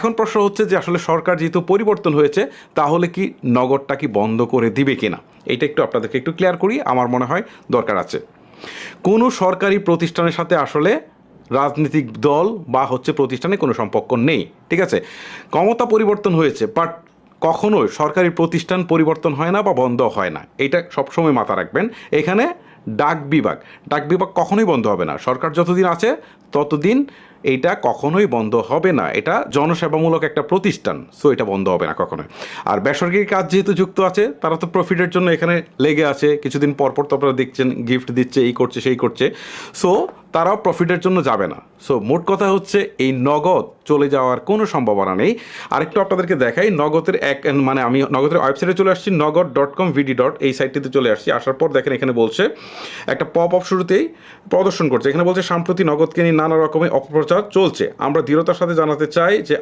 এখন প্রশ্ন হচ্ছে যে আসলে সরকার যেহেতু পরিবর্তন হয়েছে, তাহলে কি নগদটা কি বন্ধ করে দিবে কিনা, এটা একটু আপনাদেরকে একটু ক্লিয়ার করি, আমার মনে হয় দরকার আছে। কোনো সরকারি প্রতিষ্ঠানের সাথে আসলে রাজনৈতিক দল বা প্রতিষ্ঠানে কোনো সম্পর্ক নেই, ঠিক আছে? ক্ষমতা পরিবর্তন হয়েছে, বাট কখনোই সরকারি প্রতিষ্ঠান পরিবর্তন হয় না বা বন্ধ হয় না, এটা সবসময় মাথা রাখবেন। এখানে ডাক বিভাগ কখনোই বন্ধ হবে না। সরকার যতদিন আছে ততদিন এটা কখনোই বন্ধ হবে না। এটা জনসেবামূলক একটা প্রতিষ্ঠান, সো এটা বন্ধ হবে না কখনোই। আর বেসরকারি কাজ যেহেতু যুক্ত আছে, তারা তো প্রফিটের জন্য এখানে লেগে আছে। কিছুদিন পর তো আপনারা দেখছেন গিফট দিচ্ছে, এই করছে সেই করছে, সো তারাও প্রফিটের জন্য যাবে না। সো মোট কথা হচ্ছে এই নগদ চলে যাওয়ার কোনো সম্ভাবনা নেই। আরেকটু আপনাদেরকে দেখাই, নগদের আমি নগদের ওয়েবসাইটে চলে আসছি, nogod.com/vd. এই সাইটটিতে চলে আসছি। আসার পর দেখেন এখানে বলছে একটা পপ আপ শুরুতেই প্রদর্শন করছে। এখানে বলছে সাম্প্রতিক নগদকে নিয়ে নানা রকমের অপপ্রচার চলছে। আমরা দৃঢ়তার সাথে জানাতে চাই যে